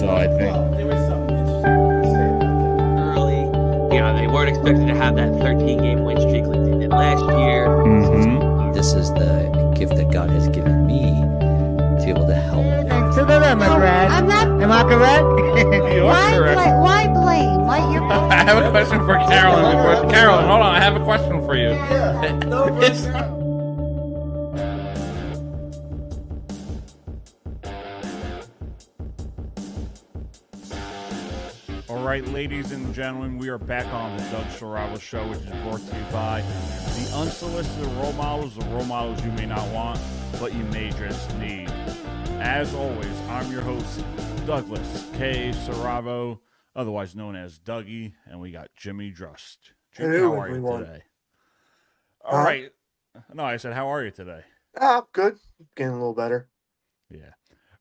So I think there was something interesting to say about that. Early, they weren't expected to have that 13-game win streak like they did last year. This is the gift that God has given me to be able to help. Thanks to them, my grad. I'm not. Am I correct? you are correct. Why blame? I have a question for Carolyn. Carolyn, hold on. I have a question for you. Yeah. No, but- All right, ladies and gentlemen, we are back on the Doug Sarava Show, which is brought to you by the unsolicited role models, the role models you may not want, but you may just need. As always, I'm your host, Douglas K. Saravo, otherwise known as Dougie, and we got Jimmy Drust. Jimmy, Hello, how are you everyone. today? All right. No, I said, how are you today? Good. Getting a little better. Yeah.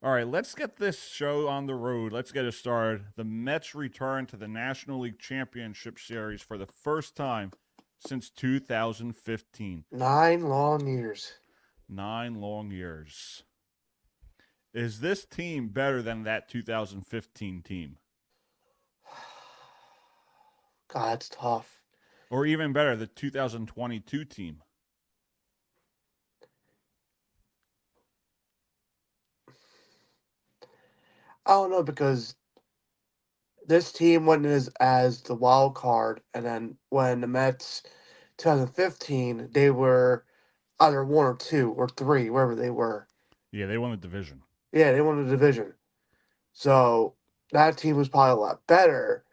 All right, let's get this show on the road. Let's get it started. The Mets return to the National League Championship Series for the first time since 2015. 9 long years. 9 long years. Is this team better than that 2015 team? God, it's tough. Or even better, the 2022 team? I don't know, because this team went as the wild card, and then when the Mets 2015, they were either 1 or 2 or 3, wherever they were. Yeah, they won the division. Yeah, they won the division. So that team was probably a lot better,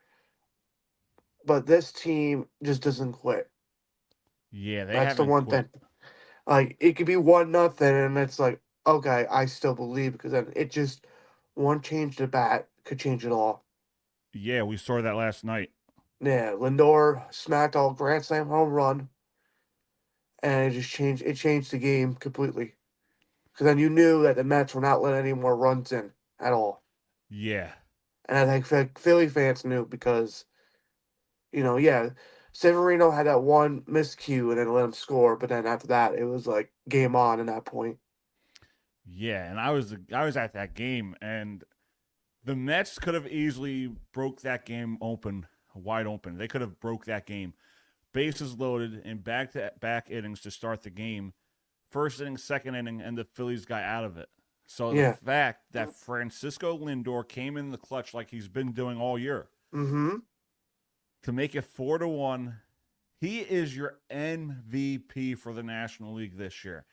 but this team just doesn't quit. Yeah, they That's the haven't one quit. thing. Like, it could be 1-0, and it's like, okay, I still believe, because then it just one change of bat could change it all. Yeah, we saw that last night. Yeah, Lindor smacked all grand slam home run, and it changed the game completely. Because then you knew that the Mets were not letting any more runs in at all. Yeah. And I think Philly fans knew, because, Severino had that one miscue and then let him score, but then after that, it was like game on at that point. Yeah, and I was at that game, and the Mets could have easily broke that game wide open. They could have broke that game. Bases loaded in back-to-back innings to start the game. First inning, second inning, and the Phillies got out of it. So Yeah. the fact that Francisco Lindor came in the clutch like he's been doing all year to make it 4-1, he is your MVP for the National League this year.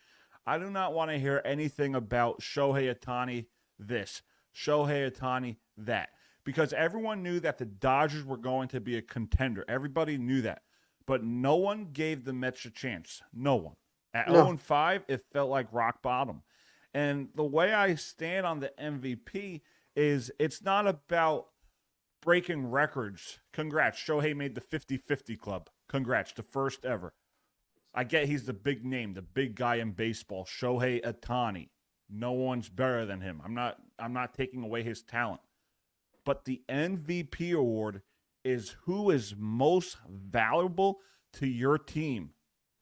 I do not want to hear anything about Shohei Ohtani this, Shohei Ohtani that, because everyone knew that the Dodgers were going to be a contender. Everybody knew that, but no one gave the Mets a chance. No one. At 0-5, it felt like rock bottom. And the way I stand on the MVP is it's not about breaking records. Congrats. Shohei made the 50-50 club. Congrats. The first ever. I get he's the big name, the big guy in baseball, Shohei Ohtani. No one's better than him. I'm not taking away his talent. But the MVP award is who is most valuable to your team,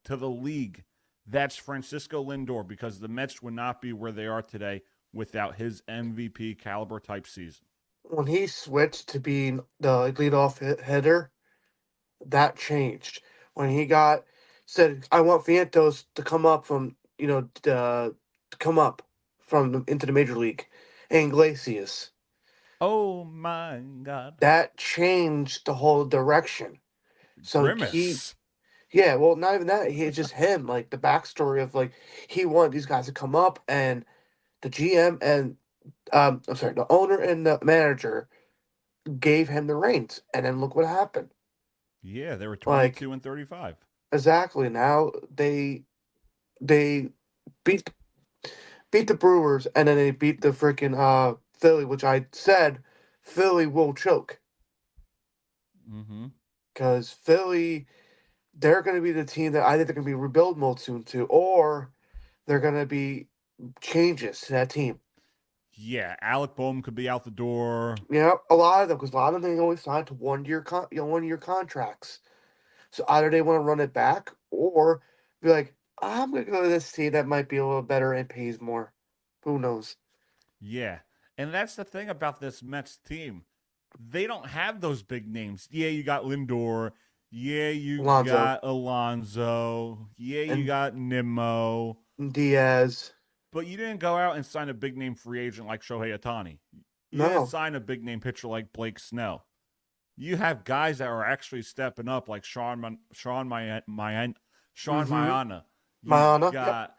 to the league. That's Francisco Lindor, because the Mets would not be where they are today without his MVP caliber type season. When he switched to being the leadoff hitter, that changed. When he said, I want Vientos to come up from, to come up into the major league, and Iglesias. Oh my God. That changed the whole direction. So Grimace. yeah, well, not even that. It's just him, like the backstory of like he wanted these guys to come up, and the GM and the owner and the manager gave him the reins, and then look what happened. Yeah, they were 22 and 35. Exactly. Now they beat the Brewers, and then they beat the freaking Philly, which I said Philly will choke. Because Philly, they're going to be the team that I think they're going to be rebuild mode soon too, or they're going to be changes to that team. Yeah, Alec Boehm could be out the door. Yeah, a lot of them, because a lot of them they always signed to 1-year contracts. So either they want to run it back or be like, I'm going to go to this team that might be a little better and pays more. Who knows? Yeah, And that's the thing about this Mets team. They don't have those big names. Yeah, you got Lindor. Yeah, you Alonso. got Alonso. Yeah, you And- got Nimmo. Diaz. But you didn't go out and sign a big name free agent like Shohei Ohtani. You No. didn't sign a big name pitcher like Blake Snell. You have guys that are actually stepping up, like Sean Mayana. Mayana,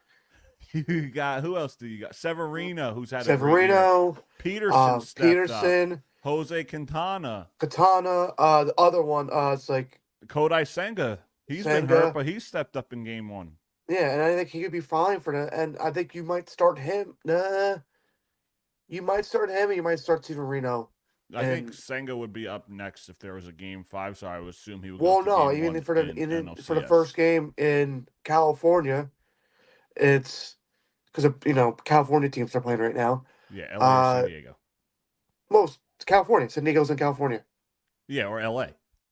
You got who else do you got? Severino, who's had a great year. Severino, Peterson stepped up. Peterson, Jose Quintana, Katana, the other one, it's like Kodai Senga. He's been Senga. hurt, but he stepped up in game one. yeah, and I think he could be fine for that. And I think you might start him. Nah, you might start him, and you might start Severino. I think And- Senga would be up next if there was a game 5, so I would assume he would. Well, go to no, game even one for the in for the NLCS. first game in California, it's because California teams are playing right now. Yeah, LA or San Diego. Most California, San Diego's in California. Yeah, or LA.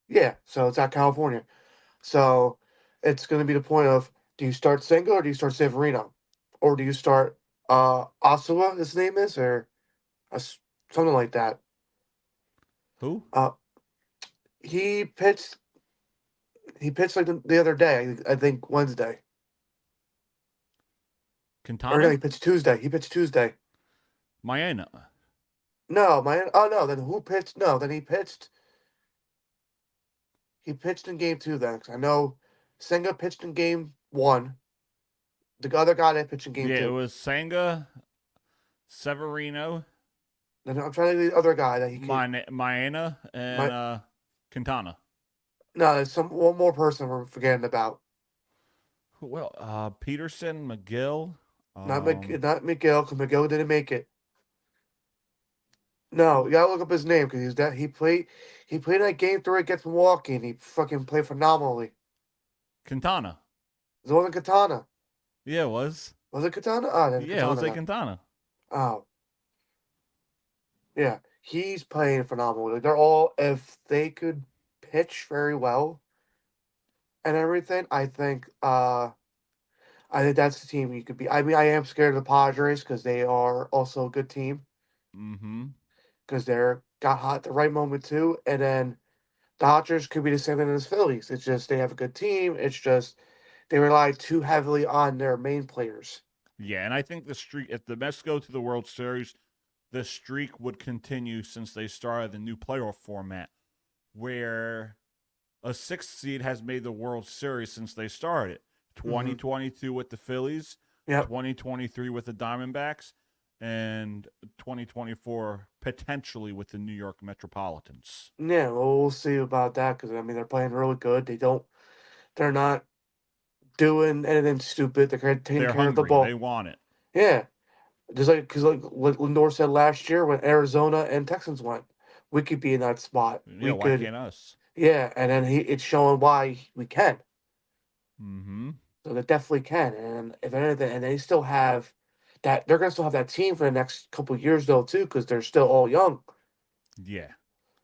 Yeah, so it's at California. So it's going to be the point of, do you start Senga or do you start Severino? Or do you start Osawa, his name is, or something like that. Who? He pitched like the other day, I think Wednesday. Quintana? Or no, he pitched Tuesday. Mayana. No, no, then who pitched? No, then he pitched in game 2 then. 'Cause I know Senga pitched in game 1. The other guy that pitched in game 2. Yeah, it was Senga, Severino, Then I'm trying to think of the other guy that he could. Mayana, and Quintana. No, there's one more person we're forgetting about. Well, Peterson, McGill. Not Miguel, because Miguel didn't make it. No, you gotta look up his name because he played that game 3 against Milwaukee and he fucking played phenomenally. Quintana. It wasn't Katana. Yeah, it was. Was it Katana? Oh, then Yeah, Katana Jose then. Quintana. Oh. Yeah, he's playing phenomenally. They're all, if they could pitch very well and everything, I think that's the team you could be. I mean, I am scared of the Padres because they are also a good team. Mm-hmm. Because they're got hot at the right moment too. And then Dodgers could be the same thing as Phillies. It's just they have a good team. It's just they rely too heavily on their main players. Yeah, and I think the streak, if the Mets go to the World Series, the streak would continue since they started the new playoff format, where a 6th seed has made the World Series since they started. 2022 with the Phillies, Yep. 2023 with the Diamondbacks, and 2024 potentially with the New York Metropolitans. Yeah, well, we'll see about that because I mean they're playing really good. They're not doing anything stupid. They're taking They're care of the hungry. ball. They want it. Yeah, just because what Lindor said last year when Arizona and Texans went, we could be in that spot. Yeah, We why could. can't us? Yeah, and then it's showing why we can. Mm-hmm. So they definitely can, and if anything, and they still have that. They're gonna still have that team for the next couple of years though too, because they're still all young. Yeah.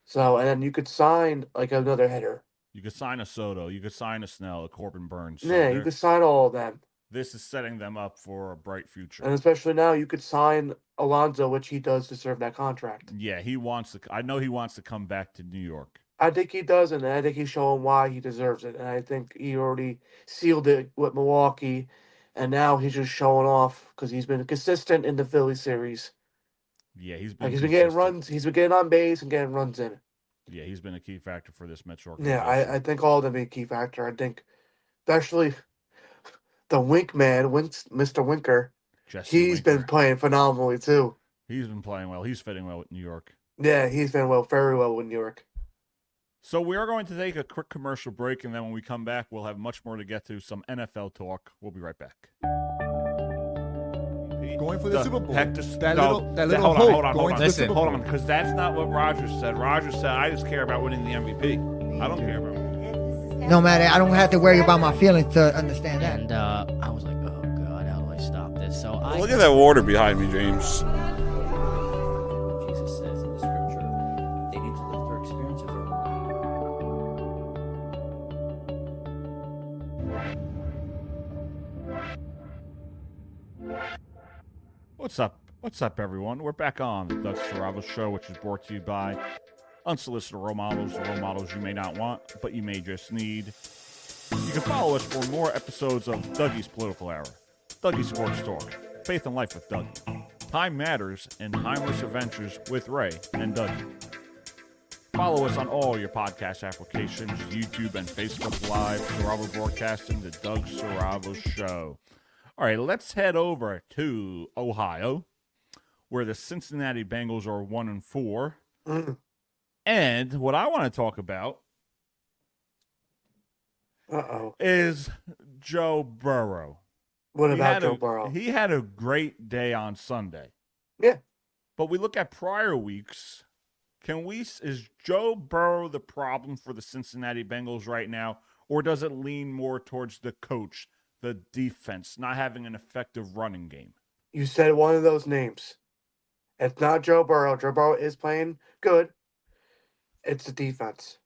So and then you could sign like another hitter. You could sign a Soto. You could sign a Snell, a Corbin Burns. So Yeah, you could sign all of them, this is setting them up for a bright future. and especially now you could sign Alonso, which he does deserve that contract. Yeah, he wants to. I know he wants to come back to New York. I think he does, and I think he's showing why he deserves it. And I think he already sealed it with Milwaukee, and now he's just showing off because he's been consistent in the Philly series. Yeah, he's been. Like he's been getting consistent. runs. He's been getting on base and getting runs in. Yeah, he's been a key factor for this Mets Yeah, organization. I think all of them be a key factor. I think, especially the Wink man, Mr. Winker. Jesse He's been Winker. playing phenomenally too. He's been playing well. He's fitting well with New York. Yeah, he's been very well with New York. So we are going to take a quick commercial break, and then when we come back, we'll have much more to get to. Some NFL talk. We'll be right back. Going for the Super Bowl. Heck, That little hold hope on, going to the Listen. Super hold Bowl. on, because that's not what Rogers said. Rogers said, "I just care about winning the MVP. I don't care about winning." No matter, I don't have to worry about my feelings to understand that. And I was like, oh god, how do I stop this? So I Look at that water behind me, James. Jesus says in the scripture, they need to live their experience of their What's up, What's up, everyone? We're back on the Doug Saravo Show, which is brought to you by unsolicited role models, the role models you may not want, but you may just need. You can follow us for more episodes of Dougie's Political Hour, Dougie's Sports Talk, Faith and Life with Dougie, Time Matters, and Timeless Adventures with Ray and Dougie. Follow us on all your podcast applications, YouTube and Facebook Live, Saravo Broadcasting, the Doug Saravo Show. All right, let's head over to Ohio, where the Cincinnati Bengals are 1-4. And what I want to talk about is Joe Burrow. What about Joe Burrow? He had a great day on Sunday. Yeah. But we look at prior weeks. Is Joe Burrow the problem for the Cincinnati Bengals right now, or does it lean more towards the coach, the defense, not having an effective running game? You said one of those names. It's not Joe Burrow. Joe Burrow is playing good. It's the defense.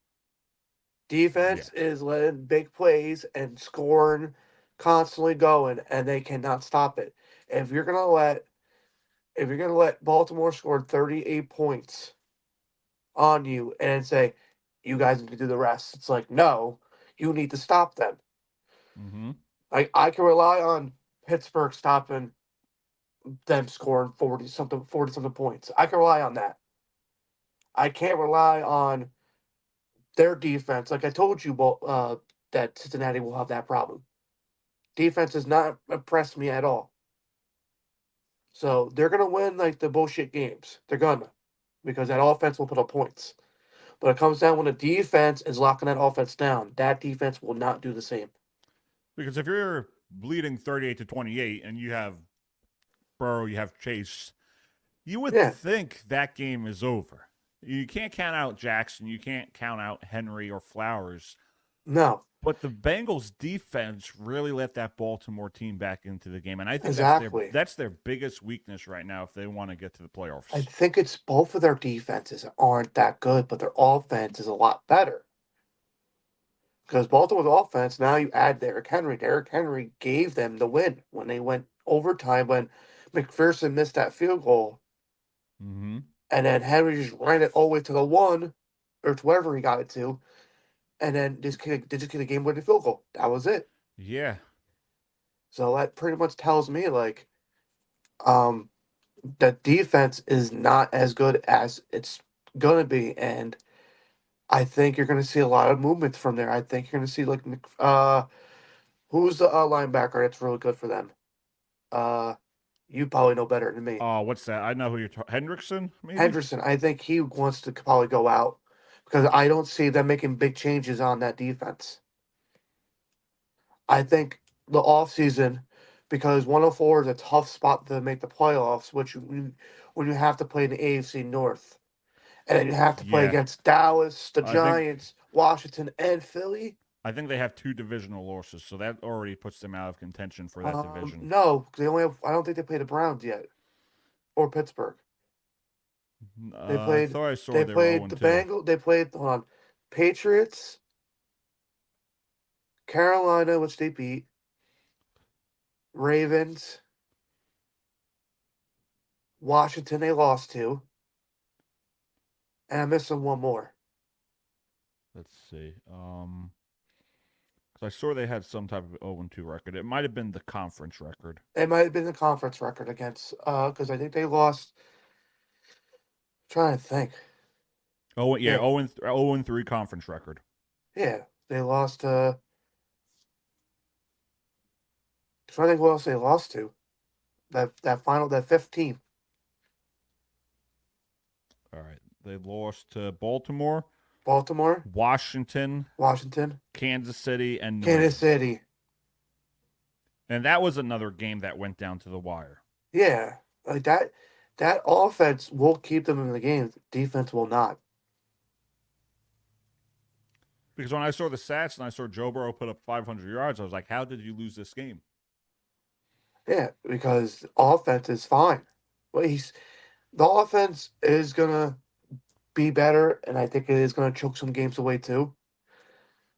Defense is letting big plays and scoring constantly going, and they cannot stop it. If you're gonna let Baltimore score 38 points on you and say you guys need to do the rest, it's like, no, you need to stop them. Mm-hmm. Like, I can rely on Pittsburgh stopping them scoring 40 something points. I can rely on that. I can't rely on their defense. Like I told you, that Cincinnati will have that problem. Defense has not impressed me at all. So they're gonna win like the bullshit games. They're gonna, because that offense will put up points. But it comes down when the defense is locking that offense down. That defense will not do the same. Because if you're bleeding 38-28 and you have Burrow, you have Chase, you would think that game is over. You can't count out Jackson. You can't count out Henry or Flowers. No. But the Bengals defense really let that Baltimore team back into the game. And I think that's their biggest weakness right now if they want to get to the playoffs. I think it's both of their defenses aren't that good, but their offense is a lot better. Because Baltimore's offense, now you add Derrick Henry. Derrick Henry gave them the win when they went overtime when McPherson missed that field goal. Mm-hmm. And then Henry just ran it all the way to the one, or to wherever he got it to, and then just get a game-winning field goal. That was it. Yeah. So that pretty much tells me, like, that defense is not as good as it's going to be, and I think you're going to see a lot of movement from there. I think you're going to see, like, who's the linebacker that's really good for them? You probably know better than me. Oh, what's that? I know who you're talking. Hendrickson, maybe? Henderson. I think he wants to probably go out because I don't see them making big changes on that defense. I think the offseason, because 104 is a tough spot to make the playoffs, when you have to play in the AFC North. And then you have to play against Dallas, the Giants, Washington, and Philly. I think they have 2 divisional losses, so that already puts them out of contention for that division. No, they only have. I don't think they played the Browns yet, or Pittsburgh. They played. I thought I saw they played the Bengals. They played Patriots, Carolina, which they beat, Ravens, Washington. They lost to, and I'm missing one more. Let's see. I saw they had some type of 0-2 record. It might have been the conference record. It might have been the conference record against, because I think they lost. I'm trying to think. 0-3 conference record. Yeah, they lost to. I'm trying to think what else they lost to. That 15. All right, they lost to Baltimore, Washington, Kansas City, and Kansas City. And that was another game that went down to the wire. Yeah, like that offense will keep them in the game. Defense will not. Because when I saw the stats and I saw Joe Burrow put up 500 yards, I was like, how did you lose this game? Yeah, because offense is fine. Well, the offense is gonna be better, and I think it is gonna choke some games away too.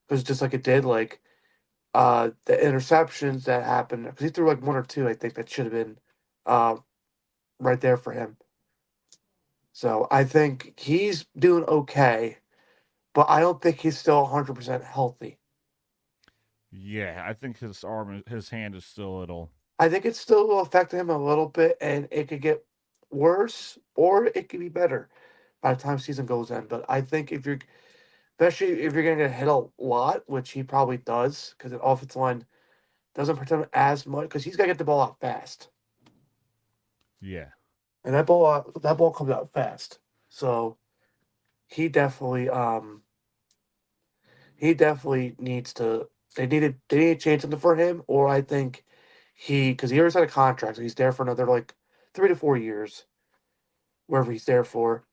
Because just like it did, like the interceptions that happened, because he threw like 1 or 2, I think that should have been right there for him. So I think he's doing okay, but I don't think he's still 100% healthy. Yeah, I think his hand is still a little. I think it still will affect him a little bit, and it could get worse or it could be better by the time season goes in. But I think especially if you're going to get hit a lot, which he probably does, because the offensive line doesn't protect him as much, because he's got to get the ball out fast, Yeah. and that ball comes out fast. So he definitely needs to. They need to change something for him, or I think because he already signed a contract, so he's there for another like 3 to 4 years, wherever he's there for.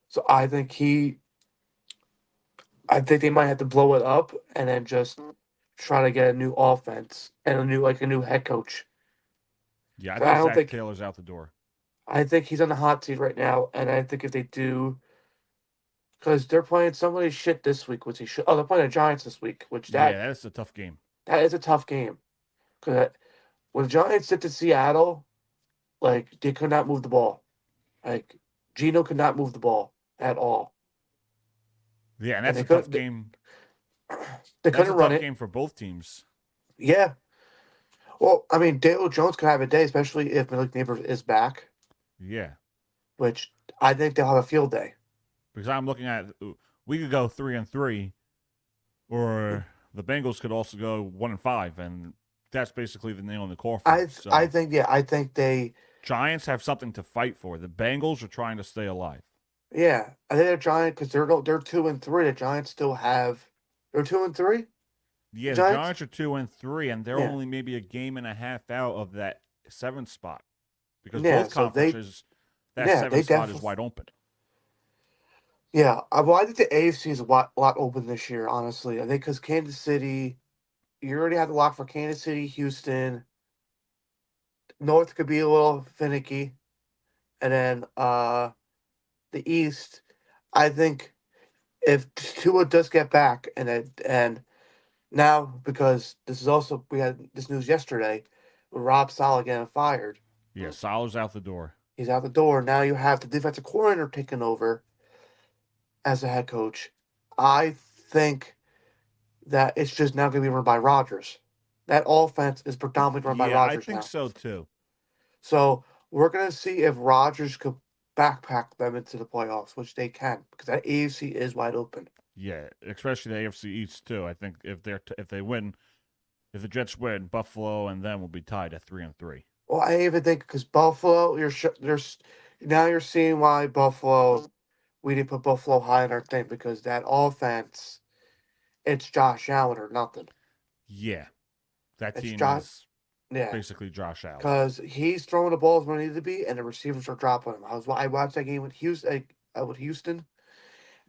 So I think they might have to blow it up and then just try to get a new offense and a new head coach. Yeah, I 'Cause I think don't Zach think Taylor's out the door. I think he's on the hot seat right now, and I think if they do, because they're playing somebody shit this week, which he should. Oh, they're playing the Giants this week, which Yeah, that's a tough game. that is a tough game. Because when the Giants sit to Seattle, like they could not move the ball. Like Gino could not move the ball at all, Yeah, and and that's a tough game. they That's a couldn't run tough it. game for both teams. Yeah. Well, I mean, Daniel Jones could have a day, especially if Malik Neighbors is back, Yeah, which I think they'll have a field day. because I'm looking at we could go 3-3, or the Bengals could also go 1-5, and that's basically the nail in the coffin. I think they Giants have something to fight for. The Bengals are trying to stay alive. I think the Giants because they're 2-3. The Giants still have they're 2-3. Yeah, the Giants? Giants are 2-3, and they're Yeah. only maybe a game and a half out of that 7th spot, because Yeah, both so conferences that yeah, they 7th spot is definitely wide open. yeah. Well, I think the AFC is a lot open this year. Honestly, I think because Kansas City, you already have the lock for Kansas City, Houston. North could be a little finicky, and then the East. I think if Tua does get back, and now because this is also we had this news yesterday, with Rob Saleh getting fired. Yeah, Salah's out the door. He's out the door. Now you have the defensive coordinator taking over as the head coach. I think that it's just now going to be run by Rodgers. That offense is predominantly run by Yeah, I Rodgers think now. so too. So we're going to see if Rodgers could backpack them into the playoffs, which they can, because that AFC is wide open. Yeah, especially the AFC East too. I think if they win, if the Jets win, Buffalo and them will be tied at 3-3. Well, I even think because Buffalo, there's now you're seeing why Buffalo we didn't put Buffalo high in our thing because that offense, it's Josh Allen or nothing. Yeah, that It's team Josh, is yeah, basically Josh Allen. because he's throwing the balls where they need to be, and the receivers are dropping them. I watched that game with Houston,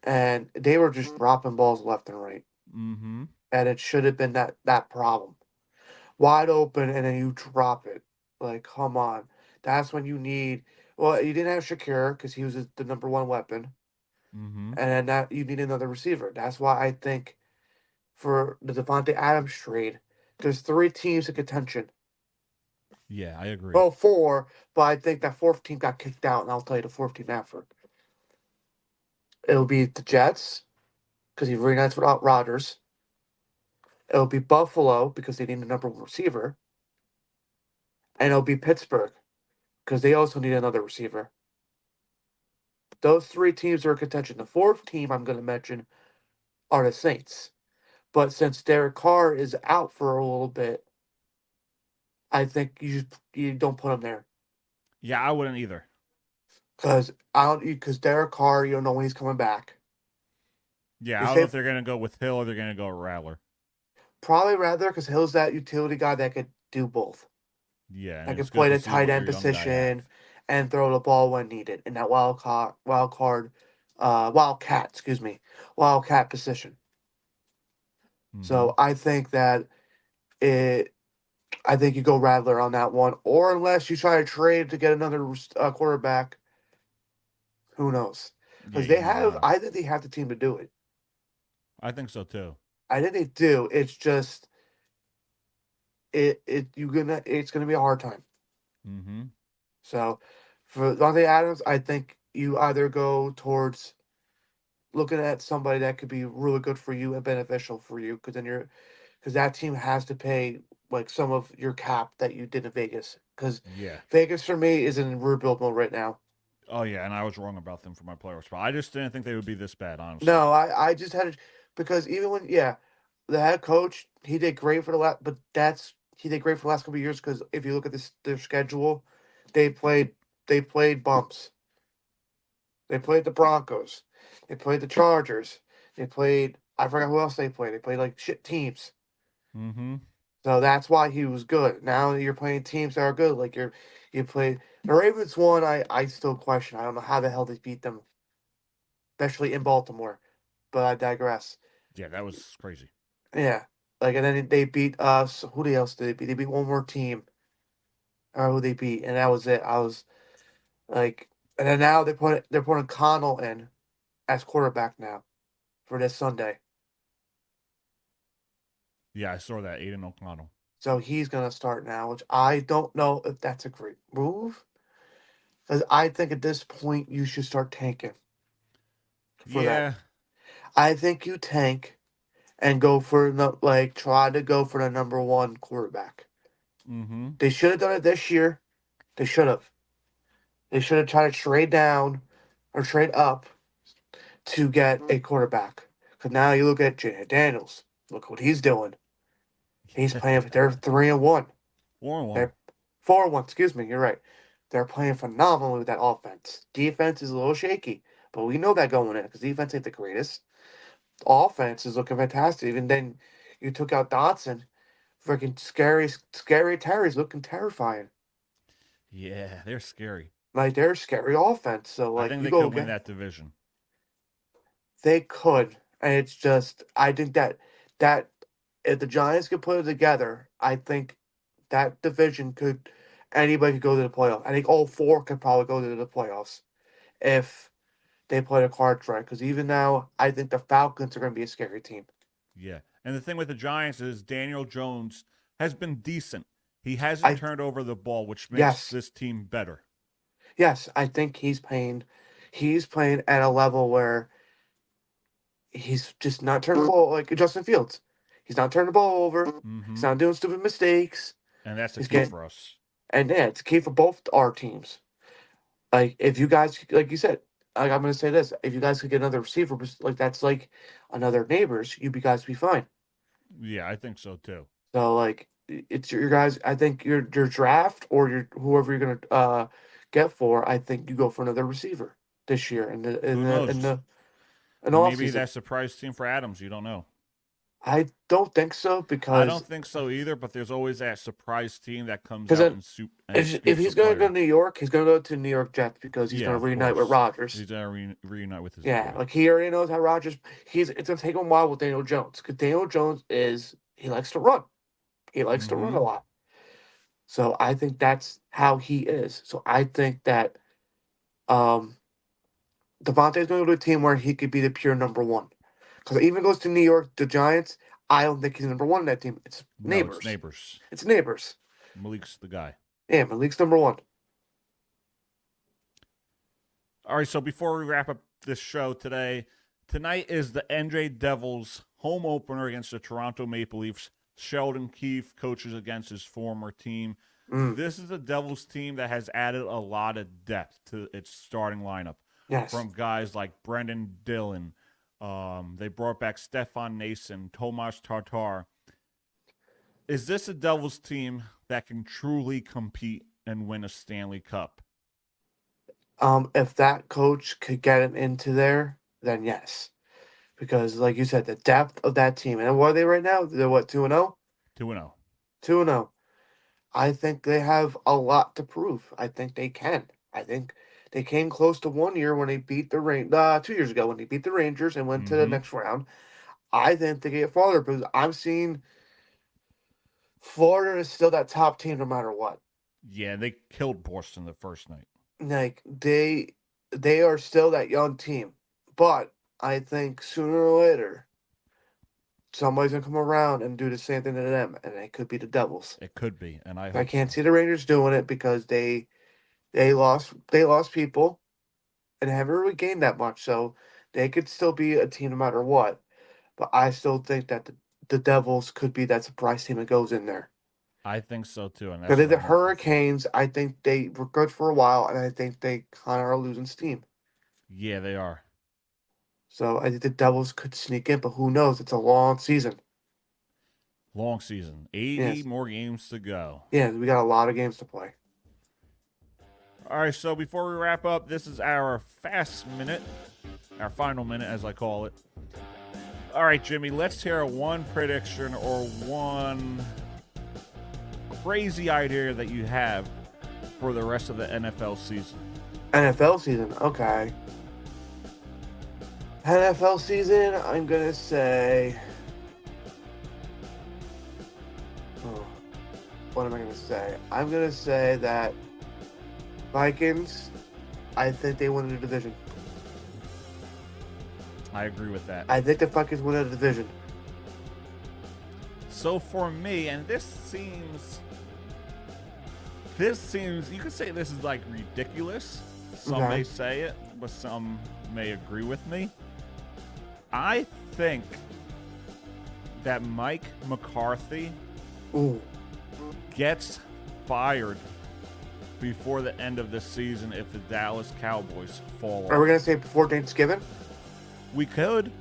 and they were just dropping balls left and right, Mm-hmm. and it should have been that problem, wide open, and then you drop it. Like, come on, that's when you need. Well, you didn't have Shakira because he was the number one weapon, Mm-hmm. and then that you need another receiver. That's why I think for the Devontae Adams trade, there's 3 teams in contention. Yeah, I agree. Well, 4, but I think that 4th team got kicked out, and I'll tell you the 4th team after. It'll be the Jets, because he reunites with Rodgers. It'll be Buffalo, because they need a number 1 receiver. And it'll be Pittsburgh, because they also need another receiver. Those 3 teams are in contention. The 4th team I'm going to mention are the Saints. But since Derek Carr is out for a little bit, I think you don't put him there. Yeah, I wouldn't either. Because Derek Carr, you don't know when he's coming back. Yeah, They I don't say- know if they're gonna go with Hill or they're gonna go with Rattler. Probably rather because Hill's that utility guy that could do both. Yeah, and That it's could good play to the see tight what end your young guy position have. and throw the ball when needed in that wildcat position. So I think that it. I think you go Rattler on that one, or unless you try to trade to get another quarterback. Who knows? Yeah, Because you never know. I think they have the team to do it. I think so too. I think they do. It's just it's gonna be a hard time. Mm-hmm. So For Devontae Adams, I think you either go towards looking at somebody that could be really good for you and beneficial for you, because that team has to pay like some of your cap that you did in Vegas. Because Yeah. Vegas for me is in rebuild mode right now. Oh yeah, and I was wrong about them for my player spot. I just didn't think they would be this bad, honestly. No, I just had to, because even when the head coach he did great for the last, but he did great for the last couple of years because if you look at their schedule, they played bumps. They played the Broncos, they played the Chargers, they played I forgot who else they played. They played like shit teams. Mm-hmm. So that's why he was good. Now you're playing teams that are good. Like you played the Ravens one. I still question. I don't know how the hell they beat them, especially in Baltimore. But I digress. Yeah, that was crazy. Yeah, like and then they beat us. Who else did they beat? They beat one more team. Or who they beat, and that was it. I was like, and then now they're putting Connell in as quarterback now for this Sunday. Yeah, I saw that. Aiden O'Connell. So he's gonna start now, which I don't know if that's a great move. Because I think at this point you should start tanking for that. Yeah. I think you tank and go for try to go for the number one quarterback. Mm-hmm. They should have done it this year. They should have. They should have tried to trade down or trade up to get a quarterback. Because now you look at Jay Daniels. Look what he's doing. He's playing. They're 3-1. 4-1. They're 4-1. Excuse me. You're right. They're playing phenomenally with that offense. Defense is a little shaky, but we know that going in because defense ain't the greatest. Offense is looking fantastic. Even then, you took out Dotson. Freaking scary Terry's looking terrifying. Yeah, they're scary. Like they're scary offense. So I like think you they go could win again, that division. they could, and it's just I think that if the Giants could put it together, I think that division could anybody could go to the playoffs. I think all four could probably go to the playoffs if they play the cards right. Because even now, I think the Falcons are going to be a scary team. Yeah. And the thing with the Giants is Daniel Jones has been decent. He hasn't I turned over the ball, which makes yes, this team better. yes, I think he's playing at a level where he's just not turning the ball like Justin Fields. He's not turning the ball over. He's Mm-hmm. not doing stupid mistakes. And that's the He's key getting for us. and yeah, it's key for both our teams. Like if you guys, like you said, like I'm gonna say this: if you guys could get another receiver, like that's like another neighbors, you guys be fine. Yeah, I think so too. So like it's your guys. I think your draft or your whoever you're gonna get for. I think you go for another receiver this year Who knows? in the off Maybe season. that surprise team for Adams. You don't know. I don't think so I because don't think so either, but there's always that surprise team that comes because out then and if scoops a he's gonna go player. to New York, he's gonna go to New York Jets because he's Yeah, gonna of reunite with course. Rodgers. He's gonna reunite with his Yeah, boy. like he already knows how Rodgers. It's gonna take him a while with Daniel Jones because Daniel Jones he likes to run. He likes to run Mm-hmm. a lot. So I think that's how he is. So I think that um Devontae's going to go to a team where he could be the pure number one. Because even goes to New York, the Giants. I don't think he's number one in that team. It's No, it's neighbors. neighbors. It's neighbors. Malik's the guy. Yeah, Malik's number one. All right, so before we wrap up this show tonight is the NJ Devils home opener against the Toronto Maple Leafs. Sheldon Keefe coaches against his former team. Mm, This is a Devils team that has added a lot of depth to its starting lineup yes. from guys like Brendan Dillon. They brought back Stefan Nason, Tomas Tartar. Is this a Devils team that can truly compete and win a Stanley Cup? If that coach could get him into there, then yes. Because like you said, the depth of that team. And what are they right now? They're what, 2-0? 2-0. 2-0. I think they have a lot to prove. I think they can. I think they came close to 1 year when they beat the 2 years ago when they beat the Rangers and went to the Mm-hmm. next round. I think they get farther because I'm seeing Florida is still that top team no matter what. Yeah, they killed Boston the first night. Like they are still that young team. But I think sooner or later somebody's gonna come around and do the same thing to them, and it could be the Devils. It could be, and I I hope can't so. see the Rangers doing it because they They lost people and haven't really gained that much, so they could still be a team no matter what. But I still think that the Devils could be that surprise team that goes in there. I think so too, and Because that's what the I'm looking for. Hurricanes, I think they were good for a while, and I think they kind of are losing steam. Yeah, they are. So I think the Devils could sneak in, but who knows? It's a long season. Long season. 80 Yes. more games to go. Yeah, we got a lot of games to play. All right, so before we wrap up, this is our fast minute, our final minute, as I call it. All right, Jimmy, let's hear one prediction or one crazy idea that you have for the rest of the NFL season. NFL season, okay. NFL season, I'm gonna say. Oh, what am I gonna say? I'm gonna say that Vikings. I think they win the division. I agree with that. I think the Vikings win the division. So for me, and this seems, you could say this is like ridiculous. Some Okay. may say it, but some may agree with me. I think that Mike McCarthy Ooh, gets fired before the end of the season if the Dallas Cowboys fall are we off. gonna say before Thanksgiving? We could.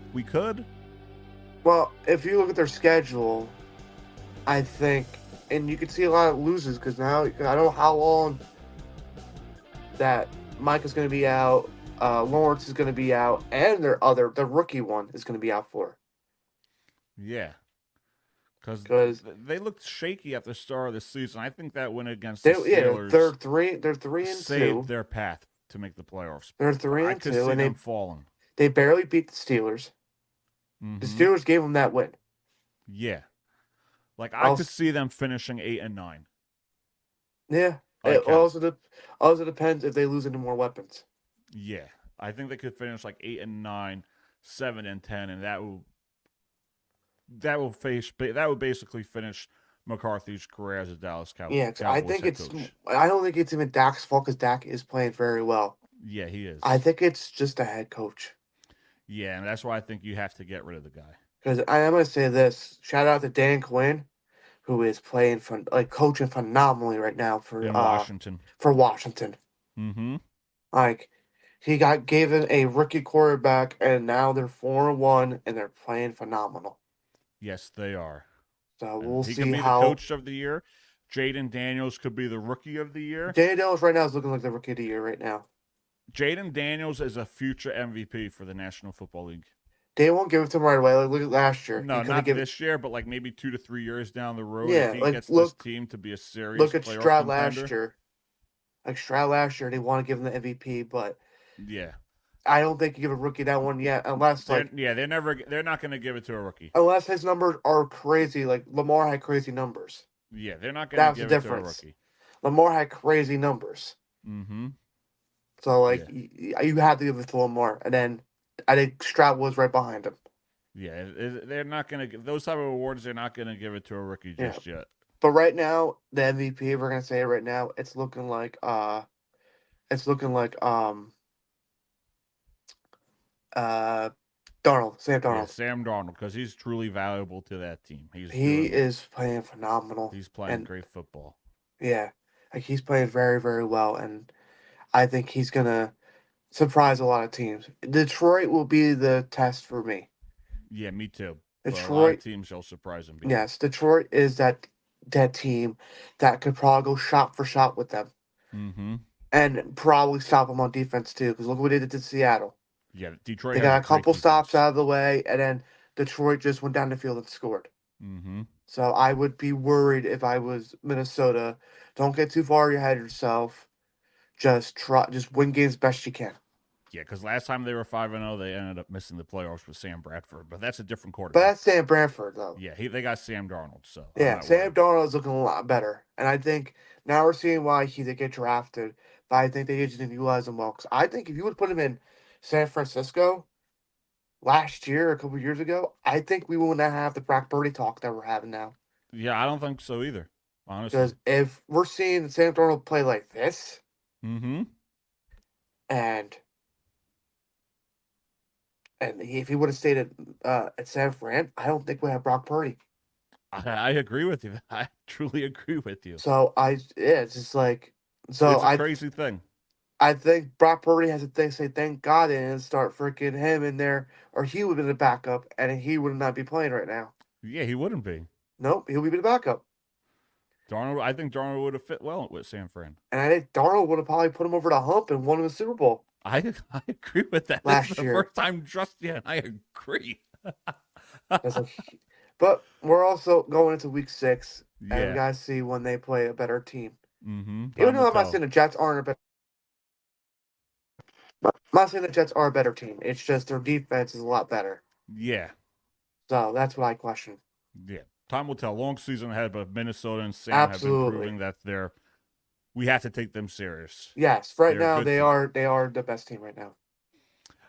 Well, if you look at their schedule, I think, and you can see a lot of loses because now I don't know how long that Mike is going to be out, Lawrence is going to be out, and the rookie one is going to be out for. Yeah. Because 'Cause they looked shaky at the start of the season. I think that win against They, the yeah, Steelers they're 3-2. saved their path to make the playoffs. They're I 3-2, could see and them falling. they barely beat the Steelers. Mhm. The Steelers gave them that win. Yeah. Like I could see them finishing 8-9. Yeah, Like it also depends if they lose any more weapons. Yeah. I think they could finish like 8-9, 7-10, and that would basically finish McCarthy's career as a Dallas Cowboys. Yeah, 'cause I Cowboys think head it's. coach. I don't think it's even Dak's fault because Dak is playing very well. Yeah, he is. I think it's just the head coach. Yeah, and that's why I think you have to get rid of the guy. Because I am gonna say this: shout out to Dan Quinn, who is playing coaching phenomenally right now In Washington. for Washington. Mm-hmm. Like he got given a rookie quarterback, and now they're 4-1, and they're playing phenomenal. Yes, they are. So And we'll he see could be how. the coach of the year. Jaden Daniels could be the rookie of the year. Daniels right now is looking like the rookie of the year right now. Jaden Daniels is a future MVP for the National Football League. They won't give it to him right away. Like look at last year. No, He couldn't not give this year, but like maybe 2 to 3 years down the road. Yeah, if he like, gets look- this team to be a serious Look at playoff Stroud contender. last year. Like Stroud last year, they want to give him the MVP, but Yeah. I don't think you give a rookie that one yet, unless They're not going to give it to a rookie. unless his numbers are crazy. Like Lamar had crazy numbers. Yeah, they're not going That's to the give it to a difference. rookie. Lamar had crazy numbers. Mm-hmm. So like you have to give it to Lamar, and then I think Stroud was right behind him. Yeah, they're not going to give those type of awards. They're not going to give it to a rookie just yet. But right now, the MVP, we're gonna say it right now, it's looking like Sam Darnold. Yeah, Sam Darnold, because he's truly valuable to that team. He is playing phenomenal. He's playing great football. Yeah, like he's playing very, very well, and I think he's gonna surprise a lot of teams. Detroit will be the test for me. Yeah, me too. But a lot Detroit, of teams will surprise him. yes, Detroit is that team that could probably go shot for shot with them, Mm-hmm. and probably stop them on defense too. Because look what they did to Seattle. Yeah, Detroit. They has got a great couple defense. stops out of the way, and then Detroit just went down the field and scored. Mm-hmm. So I would be worried if I was Minnesota. Don't get too far ahead of yourself. Just win games best you can. Yeah, because last time they were 5-0, they ended up missing the playoffs with Sam Bradford. But that's a different But quarterback. that's Sam Bradford, though. Yeah, they got Sam Darnold. So Yeah, Sam Darnold is looking a lot better, and I think now we're seeing why he did get drafted. But I think they just didn't utilize him well. Because I think if you would put him in San Francisco last year, a couple years ago, I think we wouldn't have the Brock Purdy talk that we're having now. Yeah, I don't think so either. Honestly. Because if we're seeing Sam Darnold play like this, Mm-hmm. And if he would have stayed at San Fran, I don't think we have Brock Purdy. I agree with you. I truly agree with you. So it's just like, so It's a crazy thing. I think Brock Purdy has to say thank God and start freaking him in there, or he would have been the backup, and he would not be playing right now. Yeah, he wouldn't be. Nope, he'll be the backup. I think Darnold would have fit well with San Fran. And I think Darnold would have probably put him over the hump and won him the Super Bowl. I agree with that. Last This is year. the first time Drust yet. I agree. But we're also going into week 6, and we Yeah. gotta see when they play a better team. Mm-hmm. Even though I'm not saying the Jets aren't a better, I'm not saying the Jets are a better team. It's just their defense is a lot better. Yeah. So that's what I question. Yeah. Time will tell. Long season ahead, but Minnesota and Sam have been Absolutely. proving that we have to take them serious. Yes, right They're a now good they team. they are the best team right now.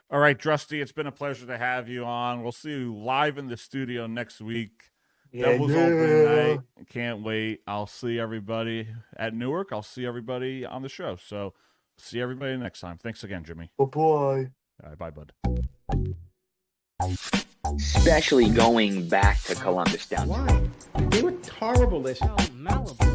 All right, Drusty, it's been a pleasure to have you on. We'll see you live in the studio next week. Devils opening night. Can't wait. I'll see everybody at Newark. I'll see everybody on the show. So see everybody next time. Thanks again, Jimmy. Bye-bye. All right, bye, bud. Especially going back to Columbus down. Why? They were horrible this year. Malibu.